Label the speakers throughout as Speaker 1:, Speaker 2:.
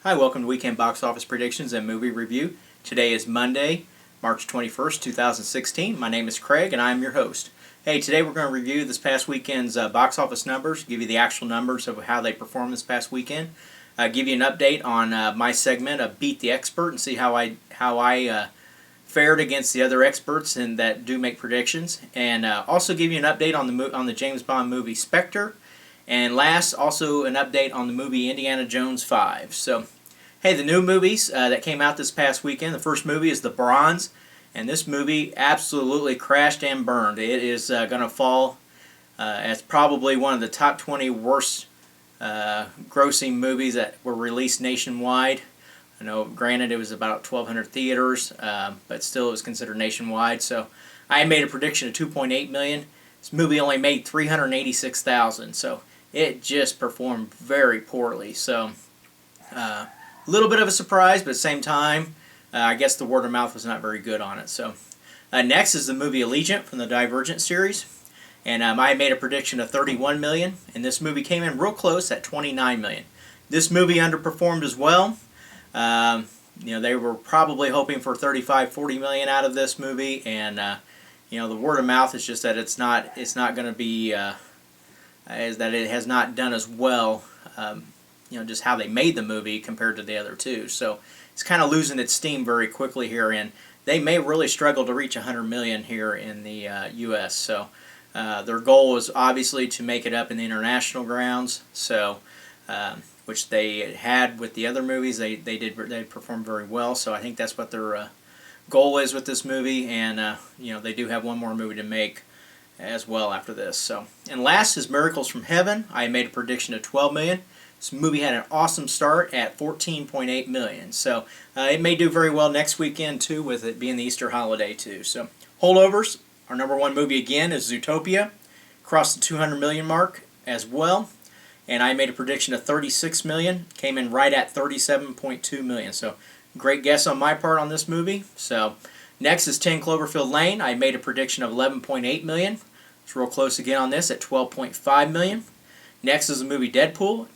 Speaker 1: Hi, welcome to Weekend Box Office Predictions and Movie Review. Today is Monday, March 21st, 2016. My name is Craig and I am your host. Hey, today we're going to review this past weekend's box office numbers, give you the actual numbers of how they performed this past weekend, give you an update on my segment of Beat the Expert and see how I fared against the other experts and that do make predictions, and also give you an update on the James Bond movie Spectre. And last, also an update on the movie Indiana Jones 5. So, hey, the new movies that came out this past weekend. The first movie is The Bronze, and this movie absolutely crashed and burned. It is going to fall as probably one of the top 20 worst grossing movies that were released nationwide. I know, granted, it was about 1,200 theaters, but still it was considered nationwide. So, I made a prediction of $2.8 million. This movie only made $386,000. So, it just performed very poorly. So, a little bit of a surprise, but at the same time, I guess the word of mouth was not very good on it. So, next is the movie Allegiant from the Divergent series. And I made a prediction of $31 million, and this movie came in real close at $29 million. This movie underperformed as well. They were probably hoping for $35-40 million out of this movie, and the word of mouth is just that it's not going to be is that it has not done as well. Just how they made the movie compared to the other two. So it's kind of losing its steam very quickly here, and they may really struggle to reach $100 million here in the U.S. So their goal is obviously to make it up in the international grounds. So which they had with the other movies, they performed very well. So I think that's what their goal is with this movie, and they do have one more movie to make as well after this. So, and last is Miracles from Heaven. I made a prediction of $12 million. This movie had an awesome start at $14.8 million. So it may do very well next weekend too, with it being the Easter holiday too. So holdovers, our number one movie again is Zootopia, crossed the $200 million mark as well. And I made a prediction of $36 million, came in right at $37.2 million. So great guess on my part on this movie. So next is 10 Cloverfield Lane. I made a prediction of $11.8 million. It's real close again on this at $12.5 million. Next is the movie Deadpool.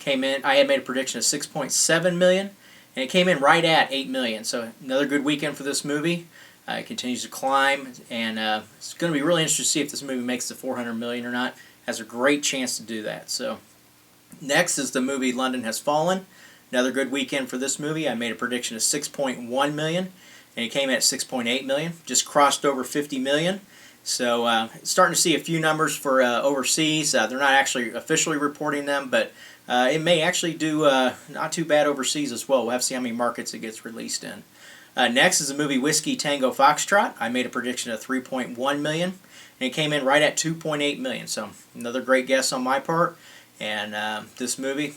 Speaker 1: I had made a prediction of $6.7 million, and it came in right at $8 million. So another good weekend for this movie. It continues to climb, and it's going to be really interesting to see if this movie makes the $400 million or not. It has a great chance to do that. So next is the movie London Has Fallen. Another good weekend for this movie. I made a prediction of $6.1 million, and it came in at $6.8 million. Just crossed over $50 million. So starting to see a few numbers for overseas. They're not actually officially reporting them, but it may actually do not too bad overseas as well. We'll have to see how many markets it gets released in. Next is the movie Whisky, Tango, Foxtrot. I made a prediction of $3.1 million, and it came in right at $2.8 million. So another great guess on my part. And this movie,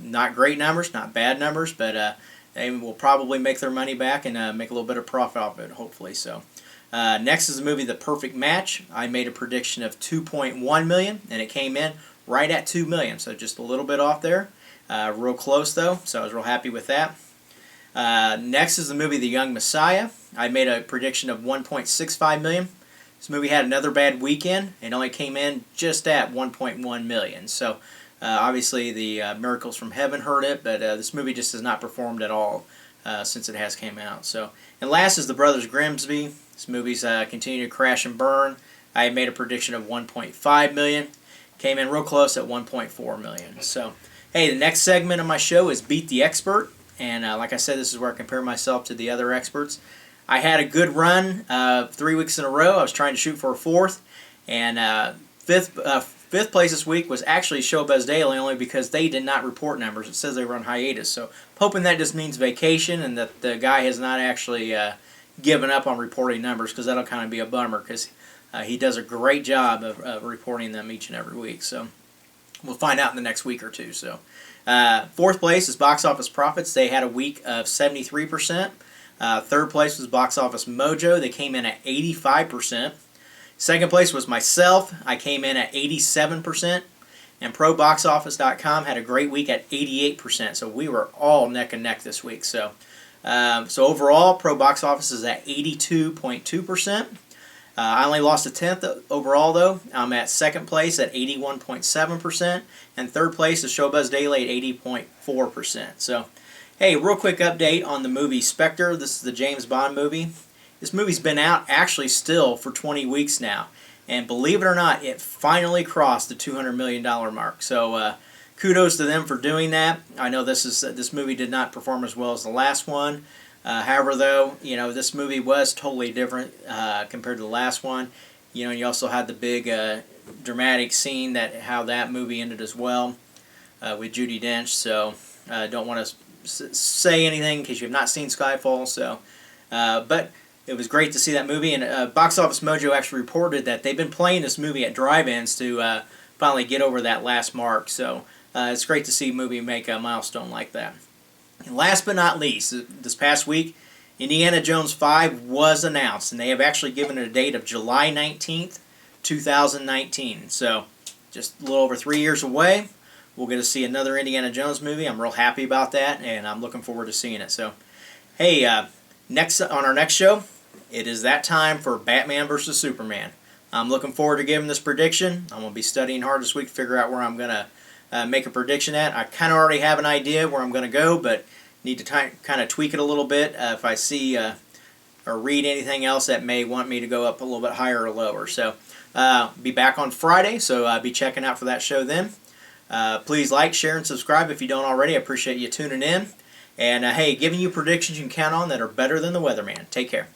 Speaker 1: not great numbers, not bad numbers, but they will probably make their money back and make a little bit of profit off it, hopefully. So next is the movie The Perfect Match. I made a prediction of $2.1 million, and it came in right at $2 million. So just a little bit off there. Real close, though, so I was real happy with that. Next is the movie The Young Messiah. I made a prediction of $1.65 million. This movie had another bad weekend. It only came in just at $1.1 million. So obviously the Miracles from Heaven hurt it, but this movie just has not performed at all since it has came out. So, and last is The Brothers Grimsby. This movie's continue to crash and burn. I made a prediction of $1.5 million. Came in real close at $1.4 million. So, hey, the next segment of my show is Beat the Expert. And like I said, this is where I compare myself to the other experts. I had a good run 3 weeks in a row. I was trying to shoot for a fourth. And fifth place this week was actually Showbuzz Daily, only because they did not report numbers. It says they were on hiatus. So I'm hoping that just means vacation and that the guy has not actually given up on reporting numbers, because that'll kind of be a bummer, because he does a great job of reporting them each and every week. So we'll find out in the next week or two. So fourth place is Boxoffice Profits. They had a week of 73%. Third place was Box Office Mojo. They came in at 85%. Second place was myself. I came in at 87%. And ProBoxOffice.com had a great week at 88%. So we were all neck and neck this week. So overall, Pro Box Office is at 82.2%. I only lost a tenth overall, though. I'm at second place at 81.7%, and third place is Showbuzz Daily at 80.4%. So, Hey, real quick update on the movie Spectre. This is the James Bond movie. This movie's been out actually still for 20 weeks now. And believe it or not, it finally crossed the $200 million mark. So kudos to them for doing that. I know this movie did not perform as well as the last one. However, though, this movie was totally different compared to the last one. You also had the big dramatic scene how that movie ended as well with Judi Dench. So I don't want to say anything in case you have not seen Skyfall. So, but it was great to see that movie. And Box Office Mojo actually reported that they've been playing this movie at drive-ins to finally get over that last mark. So it's great to see a movie make a milestone like that. And last but not least, this past week, Indiana Jones 5 was announced, and they have actually given it a date of July 19th, 2019. So just a little over 3 years away. We'll get to see another Indiana Jones movie. I'm real happy about that, and I'm looking forward to seeing it. So, hey, next on our next show, it is that time for Batman vs. Superman. I'm looking forward to giving this prediction. I'm going to be studying hard this week to figure out where I'm going to make a prediction at. I kind of already have an idea where I'm going to go, but need to kind of tweak it a little bit if I see or read anything else that may want me to go up a little bit higher or lower. So, be back on Friday, so be checking out for that show then. Please like, share, and subscribe if you don't already. I appreciate you tuning in. And hey, giving you predictions you can count on that are better than the weatherman. Take care.